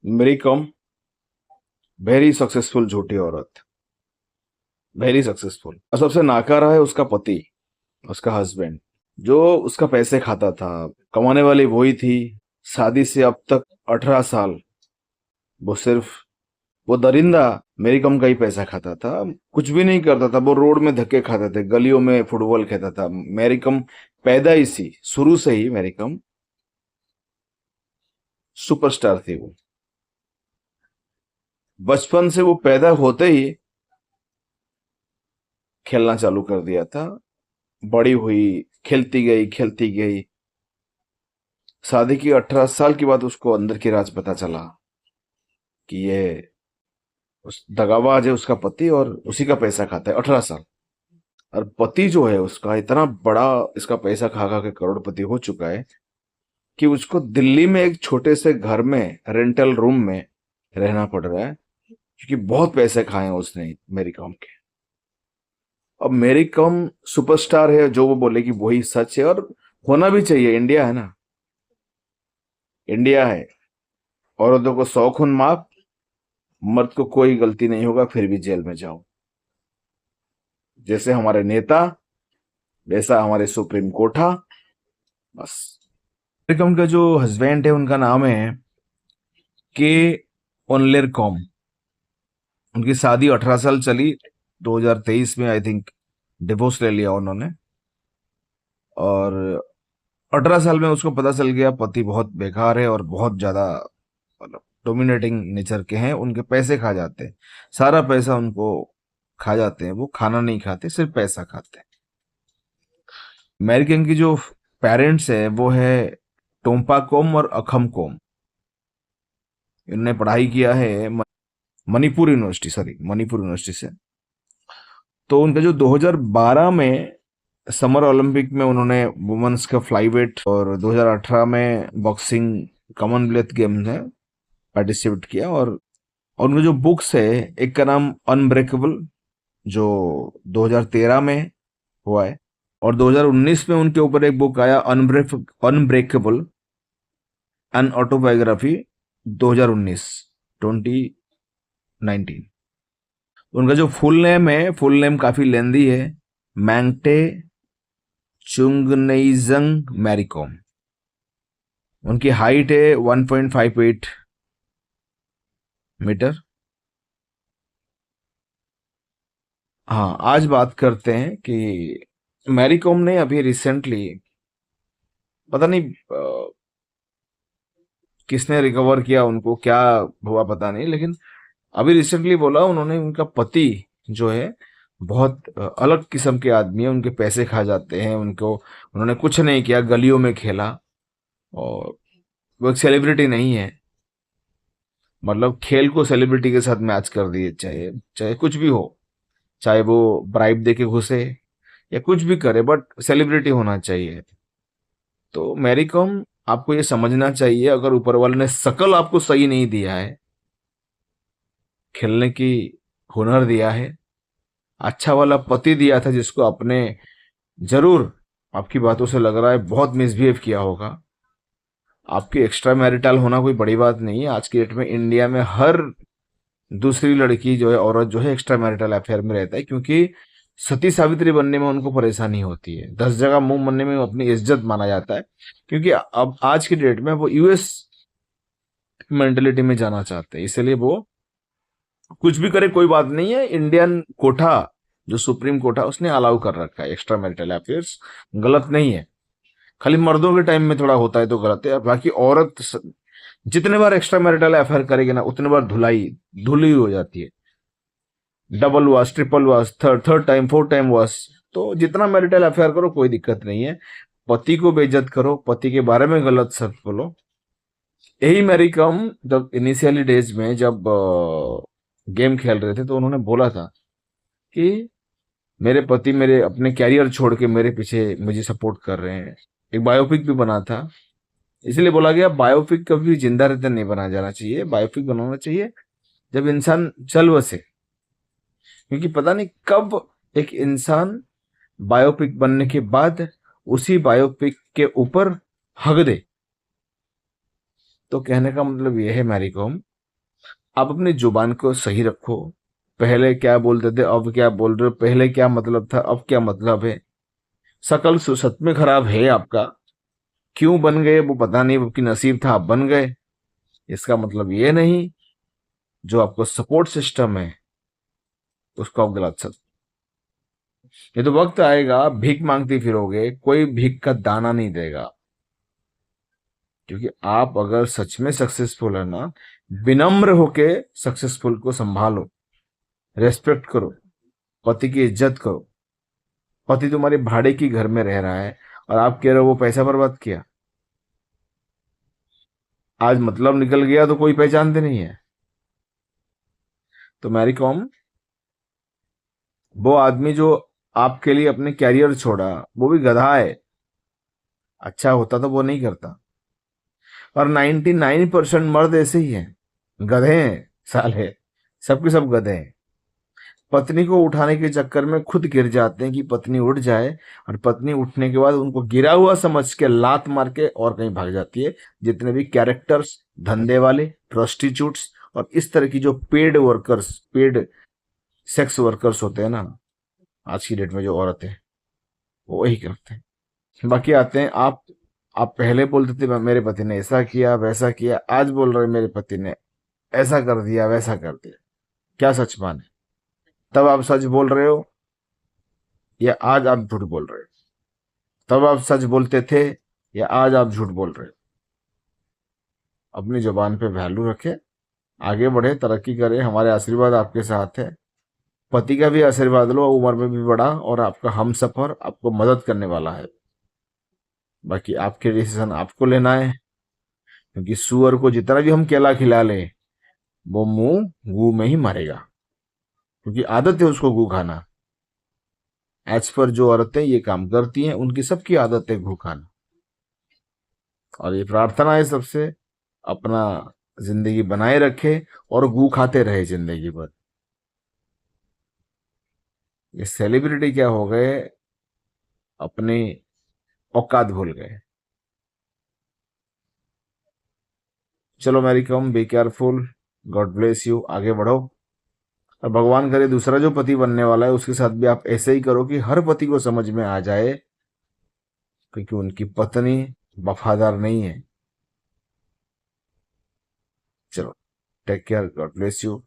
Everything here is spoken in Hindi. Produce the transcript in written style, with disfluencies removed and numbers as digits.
मेरी कॉम वेरी सक्सेसफुल झूठी औरत, वेरी सक्सेसफुल। और सबसे नाकारा है उसका पति, उसका हस्बैंड, जो उसका पैसे खाता था। कमाने वाली वही थी। शादी से अब तक 18 साल वो सिर्फ वो दरिंदा मेरी कम का ही पैसा खाता था। कुछ भी नहीं करता था, वो रोड में धक्के खाता था, गलियों में फुटबॉल खेलता था। मेरी कम पैदा ही सी शुरू से ही मेरी कम सुपरस्टार थी वो। बचपन से वो पैदा होते ही खेलना चालू कर दिया था। बड़ी हुई, खेलती गई खेलती गई। शादी की 18 साल के बाद उसको अंदर की राज पता चला कि ये उस दगाबाज है उसका पति, और उसी का पैसा खाता है 18 साल। और पति जो है उसका इतना बड़ा, इसका पैसा खा खा के करोड़पति हो चुका है कि उसको दिल्ली में एक छोटे से घर में रेंटल रूम में रहना पड़ रहा है, क्योंकि बहुत पैसे खाए हैं उसने मेरी कॉम के। अब मेरी कॉम सुपरस्टार है, जो वो बोले कि वही सच है, और होना भी चाहिए। इंडिया है ना, इंडिया है। औरतों को 100 खून माफ, मर्द को कोई गलती नहीं होगा फिर भी जेल में जाओ। जैसे हमारे नेता, वैसा हमारे सुप्रीम कोर्टा। बस। मेरी का जो हस्बैंड है उनका नाम है के ओनलेर कॉम। उनकी शादी 18 साल चली। 2023 में आई थिंक डिवोर्स ले लिया उन्होंने। और 18 साल में उसको पता चल गया पति बहुत बेकार है और बहुत ज्यादा मतलब डोमिनेटिंग नेचर के हैं। उनके पैसे खा जाते हैं, सारा पैसा उनको खा जाते हैं। वो खाना नहीं खाते, सिर्फ पैसा खाते हैं। अमेरिकन की जो पेरेंट्स है वो है टोम्पा कोम और अखम कोम। इन्होंने पढ़ाई किया है Manipur university, sorry Manipur university से। तो उनका जो 2012 में समर ओलंपिक में उन्होंने वुमेन्स का फ्लाईवेट और 2018 में बॉक्सिंग कॉमनवेल्थ गेम्स में पार्टिसिपेट किया। और उनका जो बुक्स है, एक का नाम अनब्रेकेबल जो 2013 में हुआ है, और 2019 में उनके ऊपर एक बुक आया अनब्रेकेबल एन ऑटोबायोग्राफी 2019 2019। उनका जो फुल नेम है, फुल नेम काफी लेंदी है, मैंगटे चुंगनेइजंग मैरीकॉम। उनकी हाइट है 1.58 मीटर। हाँ, आज बात करते हैं कि मैरीकॉम ने अभी रिसेंटली, पता नहीं किसने रिकवर किया उनको, क्या हुआ पता नहीं, लेकिन अभी रिसेंटली बोला उन्होंने उनका पति जो है बहुत अलग किस्म के आदमी है। उनके पैसे खा जाते हैं उनको, उन्होंने कुछ नहीं किया, गलियों में खेला। और वो एक सेलिब्रिटी नहीं है, मतलब खेल को सेलिब्रिटी के साथ मैच कर दिए, चाहे चाहे कुछ भी हो, चाहे वो ब्राइब दे के घुसे या कुछ भी करे, बट सेलिब्रिटी होना चाहिए। तो मैरी कॉम, आपको ये समझना चाहिए, अगर ऊपर वाले ने शकल आपको सही नहीं दिया है, खेलने की हुनर दिया है, अच्छा वाला पति दिया था जिसको आपने जरूर, आपकी बातों से लग रहा है बहुत मिसबिहेव किया होगा। आपकी एक्स्ट्रा मैरिटल होना कोई बड़ी बात नहीं है। आज की डेट में इंडिया में हर दूसरी लड़की जो है, औरत जो है, एक्स्ट्रा मैरिटल अफेयर में रहता है, क्योंकि सती सावित्री बनने में उनको परेशानी होती है। 10 जगह मुंह बनने में अपनी इज्जत माना जाता है, क्योंकि अब आज की डेट में वो यूएस मेंटेलिटी में जाना चाहते हैं। इसलिए वो कुछ भी करे कोई बात नहीं है। इंडियन कोठा, जो सुप्रीम कोठा, उसने अलाउ कर रखा है एक्स्ट्रा मैरिटल अफेयर्स। गलत नहीं है, खाली मर्दों के टाइम में थोड़ा होता है तो गलत है। बाकी औरत जितने बार एक्स्ट्रा मैरिटल अफेयर करेगी ना, उतने बार धुलाई धुली हो जाती है। डबल वास, ट्रिपल वास, third third time, fourth time वास। तो जितना मैरिटल अफेयर करो कोई दिक्कत नहीं है। पति को बेइज्जत करो, पति के बारे में गलत शब्द बोलो। यही मैरी कॉम जब इनिशियली डेज में जब गेम खेल रहे थे, तो उन्होंने बोला था कि मेरे पति मेरे अपने कैरियर छोड़ के मेरे पीछे मुझे सपोर्ट कर रहे हैं। एक बायोपिक भी बना था, इसलिए बोला गया बायोपिक कभी जिंदा रहते नहीं बनाया जाना चाहिए, बायोपिक बनाना चाहिए जब इंसान चल बसे। क्योंकि पता नहीं कब एक इंसान बायोपिक बनने के बाद उसी बायोपिक के ऊपर हक दे। तो कहने का मतलब यह है मैरी कॉम आप अपनी जुबान को सही रखो। पहले क्या बोलते थे, अब क्या बोल रहे हो, पहले क्या मतलब था, अब क्या मतलब है। शकल सच में खराब है आपका, क्यों बन गए वो पता नहीं, आपकी नसीब था आप बन गए। इसका मतलब ये नहीं जो आपको सपोर्ट सिस्टम है उसको आप गलत सब। ये तो वक्त आएगा भीख मांगती फिरोगे, कोई भीख का दाना नहीं देगा। क्योंकि आप अगर सच में सक्सेसफुल है ना, विनम्र होके सक्सेसफुल को संभालो, रेस्पेक्ट करो, पति की इज्जत करो। पति तुम्हारे भाड़े की घर में रह रहा है और आप कह रहे हो वो पैसा बर्बाद किया। आज मतलब निकल गया तो कोई पहचानते नहीं है। तो मैरी कॉम, वो आदमी जो आपके लिए अपने कैरियर छोड़ा वो भी गधा है। अच्छा होता तो वो नहीं करता। और 99% मर्द ऐसे ही हैं, गधे हैं साले, सबके सब गधे हैं। पत्नी को उठाने के चक्कर में खुद गिर जाते हैं कि पत्नी उठ जाए, और पत्नी उठने के बाद उनको गिरा हुआ समझ के लात मार के और कहीं भाग जाती है। जितने भी कैरेक्टर्स, धंधे वाले, प्रोस्टिट्यूट्स और इस तरह की जो paid workers, paid sex workers होते हैं ना आज की डेट में, जो औरतें, वो वही करते हैं। बाकी आते हैं आप पहले बोलते थे मेरे पति ने ऐसा किया वैसा किया, आज बोल रहे मेरे पति ने ऐसा कर दिया वैसा कर दिया। क्या सच माने, तब आप सच बोल रहे हो या आज आप झूठ बोल रहे हो? तब आप सच बोलते थे या आज आप झूठ बोल रहे हो? अपनी जुबान पे वैल्यू रखे, आगे बढ़े, तरक्की करे, हमारे आशीर्वाद आपके साथ है। पति का भी आशीर्वाद लो, उम्र में भी बड़ा और आपका हम सफर, आपको मदद करने वाला है। बाकी आपके डिसीजन आपको लेना है। क्योंकि सुअर को जितना भी हम केला खिला लें वो मुंह गू में ही मरेगा, क्योंकि आदत है उसको गू खाना। एज पर जो औरतें ये काम करती हैं उनकी सबकी आदत है गू खाना। और ये प्रार्थना है सबसे, अपना जिंदगी बनाए रखे और गू खाते रहे जिंदगी भर। ये सेलिब्रिटी क्या हो गए, अपनी औकात भूल गए। चलो Mary come, be careful, God bless you, आगे बढ़ो। और भगवान करे दूसरा जो पति बनने वाला है उसके साथ भी आप ऐसे ही करो कि हर पति को समझ में आ जाए, क्योंकि उनकी पत्नी वफादार नहीं है। चलो, take care, God bless you.